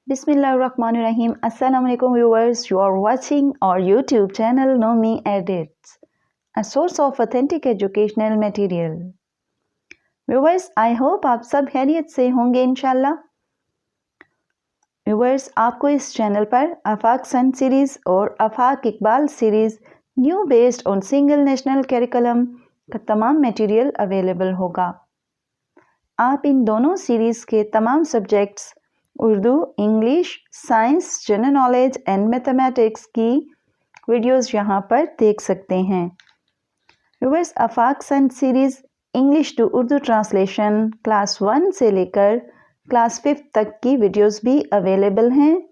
Bismillahirrahmanirrahim. Assalamu alaikum viewers. You are watching our YouTube channel Nomi Edits, a source of authentic educational material. Viewers, I hope आप सब खैरियत से होंगे इंशाल्लाह। Viewers, आपको इस चैनल पर आफाक सन सीरीज़ और Afaq Iqbal series new based on single national curriculum का तमाम मटेरियल अवेलेबल होगा। आप इन दोनों सीरीज़ के तमाम subjects Urdu, English, science, general knowledge and mathematics की वीडियोस यहाँ पर देख सकते हैं। Viewers, Afaq sun series English to Urdu translation class 1 से लेकर क्लास 5 तक की वीडियोस भी अवेलेबल हैं,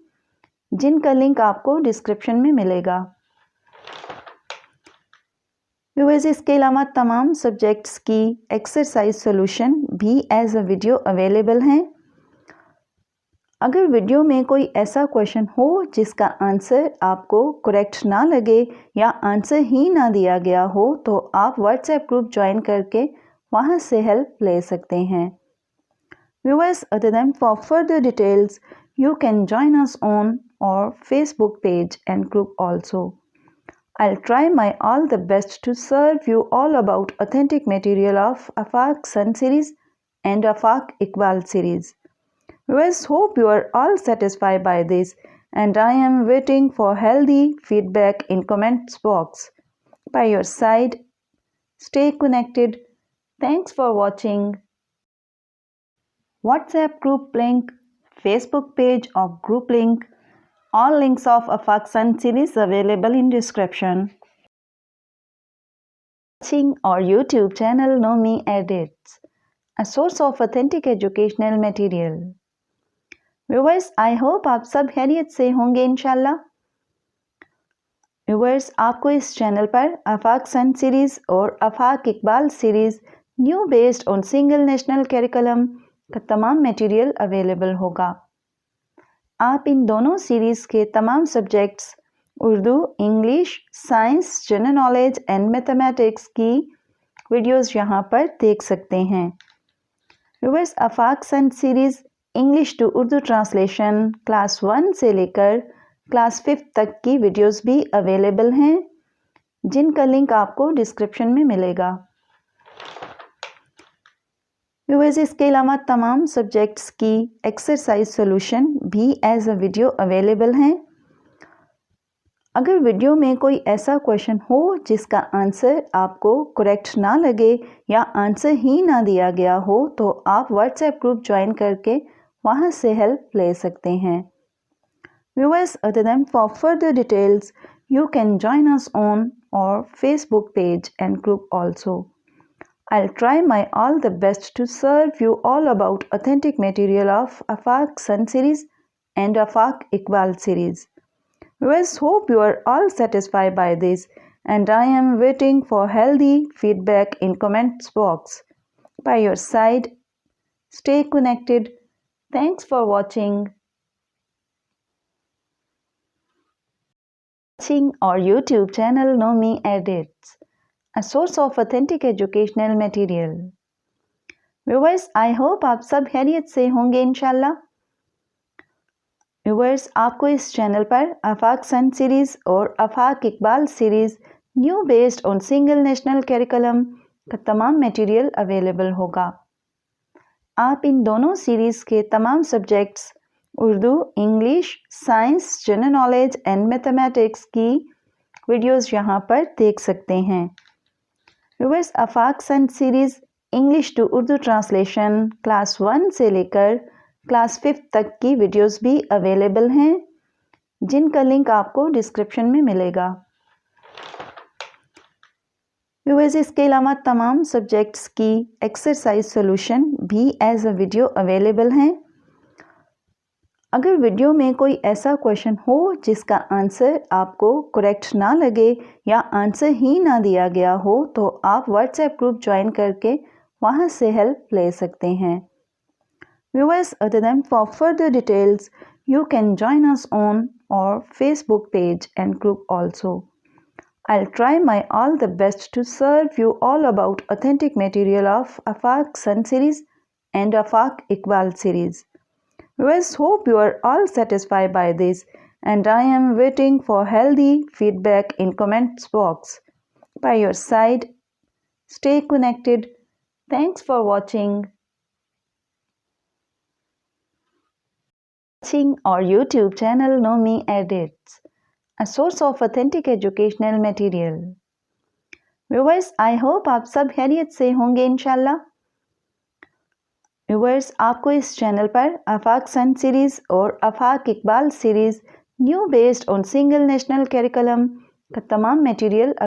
जिनका लिंक आपको डिस्क्रिप्शन में मिलेगा। व्यूअर्स, इसके अलावा तमाम सब्जेक्ट्स की एक्सरसाइज सॉल्यूशन भी एज अ वीडियो अवेलेबल हैं। अगर वीडियो में कोई ऐसा क्वेश्चन हो जिसका आंसर आपको करेक्ट ना लगे या आंसर ही ना दिया गया हो, तो आप व्हाट्सएप ग्रुप ज्वाइन करके वहां से हेल्प ले सकते हैं। Viewers, other than for further details you can join us on our Facebook page and group also. I'll try my all the best to serve you all about authentic material of Afaq Sun series and Afaq Iqbal series. Viewers, hope you are all satisfied by this, and I am waiting for healthy feedback in comments box. By your side, stay connected. Thanks for watching. WhatsApp group link, Facebook page or group link, all links of Afaq Sun series available in description. Watching our YouTube channel Nomi Edits, a source of authentic educational material. Viewers, I hope आप सब खैरियत से होंगे इंशाल्लाह। Viewers, आपको इस channel पर आफाक sun series और Afaq Iqbal series new based on single national curriculum का तमाम मटेरियल अवेलेबल होगा। आप इन दोनों सीरीज़ के तमाम subjects Urdu, English, science, general knowledge and mathematics की वीडियोस यहाँ पर देख सकते हैं। Viewers, Afaq sun series English to Urdu translation class 1 से लेकर क्लास 5 तक की वीडियोस भी अवेलेबल हैं, जिनका लिंक आपको डिस्क्रिप्शन में मिलेगा। व्यूअर्स, इसके अलावा तमाम सब्जेक्ट्स की एक्सरसाइज सॉल्यूशन भी एज अ वीडियो अवेलेबल हैं। अगर वीडियो में कोई ऐसा क्वेश्चन हो जिसका आंसर आपको करेक्ट ना लगे या आंसर ही ना दिया गया हो, तो आप व्हाट्सएप ग्रुप ज्वाइन करके वहां से हेल्प ले सकते हैं। Viewers, other than for further details you can join us on our Facebook page and group also. I'll try my all the best to serve you all about authentic material of Afaq Sun series and Afaq Iqbal series. Viewers, hope you are all satisfied by this, and I am waiting for healthy feedback in comments box. By your side, stay connected. Thanks for watching. Watching our YouTube channel Nomi Edits, a source of authentic educational material. Viewers, I hope आप सब खैरियत से होंगे इंशाल्लाह। Viewers, आपको इस channel पर आफाक sun series और Afaq Iqbal series new based on single national curriculum का तमाम मटेरियल अवेलेबल होगा। आप इन दोनों सीरीज़ के तमाम subjects Urdu, English, science, general knowledge and mathematics की वीडियोस यहाँ पर देख सकते हैं। Viewers, Afaq sun series English to Urdu translation class 1 से लेकर क्लास 5 तक की वीडियोस भी अवेलेबल हैं, जिनका लिंक आपको डिस्क्रिप्शन में मिलेगा। व्यूअर्स, इसके अलावा तमाम सब्जेक्ट्स की एक्सरसाइज सॉल्यूशन भी एज अ वीडियो अवेलेबल हैं। अगर वीडियो में कोई ऐसा क्वेश्चन हो जिसका आंसर आपको करेक्ट ना लगे या आंसर ही ना दिया गया हो, तो आप व्हाट्सएप ग्रुप ज्वाइन करके वहां से हेल्प ले सकते हैं। Viewers, other than for further details you can join us on our Facebook page and group also. I'll try my all the best to serve you all about authentic material of Afaq Sun series and Afaq Iqbal series. Viewers, hope you are all satisfied by this, and I am waiting for healthy feedback in comments box. By your side, stay connected. Thanks for watching our YouTube channel Nomi Edits, a source of authentic educational material. Viewers, I hope आप सब खैरियत से होंगे इंशाल्लाह। Viewers, आपको इस channel पर आफाक sun series और Afaq Iqbal series new based on single national curriculum का तमाम मटेरियल